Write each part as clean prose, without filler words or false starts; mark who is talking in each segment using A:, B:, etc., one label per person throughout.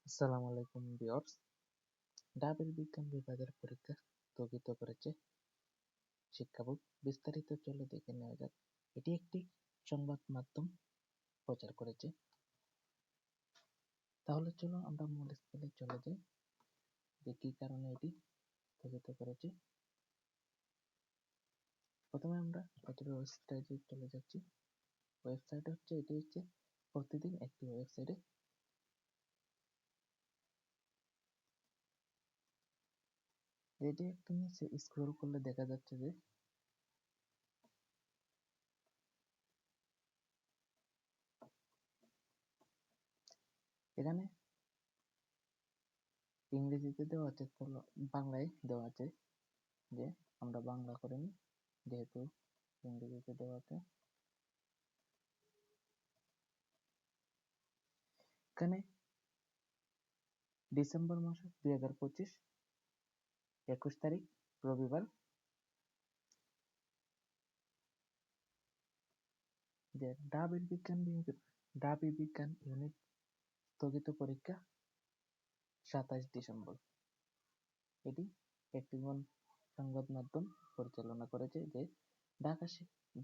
A: আসসালামু আলাইকুম viewers. Double বিজ্ঞান বিভাগের পরীক্ষা স্থগিত করেছে শিক্ষা বোর্ড। বিস্তারিত চলো দেখে নেওয়া যাক। এটি একটি সংবাদ মাধ্যম প্রচার করেছে। তাহলে চলো আমরা মূল স্থলে চলে যাই যে কি কারণে এটি স্থগিত করেছে। প্রথমে আমরা এটির ওয়েবসাইটে চলে যাচ্ছি। ওয়েবসাইট হচ্ছে এটি হচ্ছে প্রতিদিন একটি ওয়েবসাইটে। এটি একটু নিচে স্ক্রল করলে দেখা যাচ্ছে যে এখানে ইংরেজিতে দেওয়া আছে, বাংলায় দেওয়া আছে, যে আমরা বাংলা করে নিই যেহেতু ইংরেজিতে দেওয়া আছে। এখানে ডিসেম্বর মাস 2025 21 তারিখ রবিবার যে ডাবি বিজ্ঞান ইউনিট স্থগিত পরীক্ষা 27 ডিসেম্বর। এটি একটি সংবাদ মাধ্যম পরিচালনা করেছে যে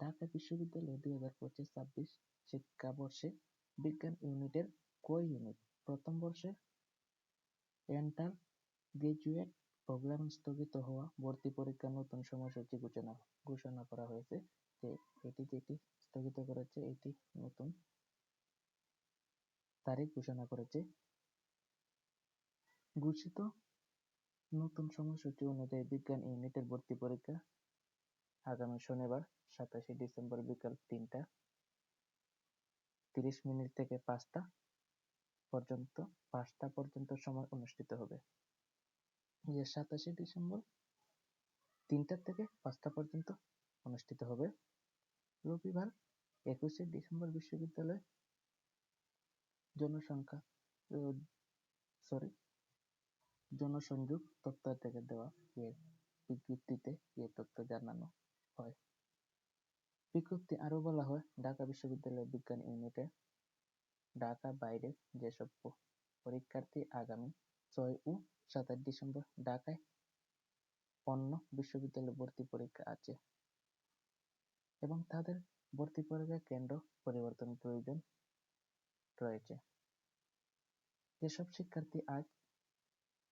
A: ঢাকা বিশ্ববিদ্যালয় 2025-26 শিক্ষাবর্ষে বিজ্ঞান ইউনিটের ইউনিট প্রথম বর্ষে এন্টার গ্রাজুয়েট প্রোগ্রাম স্থগিত হওয়া ভর্তি পরীক্ষার নতুন সময়সূচি ঘোষণা করা হয়েছে। যে এটি যেটি স্থগিত করেছে এটি নতুন তারিখ ঘোষণা করেছে। ঘোষিত নতুন সময়সূচি অনুযায়ী বিজ্ঞান ইউনিটের ভর্তি পরীক্ষা আগামী শনিবার 27 ডিসেম্বর বিকাল 3টা 30 মিনিট থেকে 5টা পর্যন্ত সময় অনুষ্ঠিত হবে। 27 ডিসেম্বর 3টা থেকে 5টা পর্যন্ত অনুষ্ঠিত হবে। রবিবার 21 ডিসেম্বর বিশ্ববিদ্যালয় জনসংযোগ দপ্তর থেকে দেওয়া বিজ্ঞপ্তিতে এ তথ্য জানানো হয়। বিজ্ঞপ্তি আরো বলা হয়, ঢাকা বিশ্ববিদ্যালয়ের বিজ্ঞান ইউনিটে ঢাকা বাইরে যেসব পরীক্ষার্থী আগামী 6 ও 27 ডিসেম্বর ঢাকায় অন্য বিশ্ববিদ্যালয়ে ভর্তি পরীক্ষা আছে এবং তাদের ভর্তি পরীক্ষা কেন্দ্র পরিবর্তন প্রয়োজন রয়েছে। যেসব শিক্ষার্থী আজ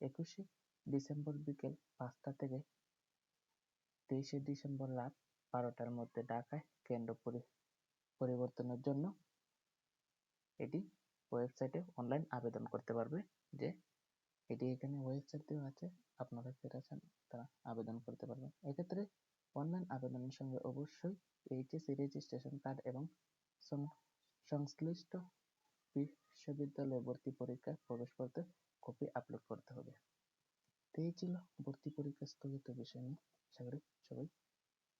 A: 21 ডিসেম্বর বিকেল 5টা থেকে 23 ডিসেম্বর রাত 12টার মধ্যে ঢাকায় কেন্দ্র পরিবর্তনের জন্য এটি ওয়েবসাইটে অনলাইন আবেদন করতে পারবে। যে এটি এখানে ওয়েবসাইট দেওয়া আছে, আপনারা যেটা চান তারা আবেদন করতে পারবেন। এক্ষেত্রে অনলাইন আবেদনের সঙ্গে অবশ্যই এইচএসসি রেজিস্ট্রেশন কার্ড এবং সংশ্লিষ্ট বিশ্ববিদ্যালয়ে ভর্তি পরীক্ষায় প্রবেশপত্র কপি আপলোড করতে হবে। তো এই ছিল ভর্তি পরীক্ষা স্থগিত বিষয় নিয়ে। আশা করি সবাই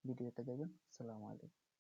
A: ভিডিওটা দেখবেন। আসসালামু আলাইকুম।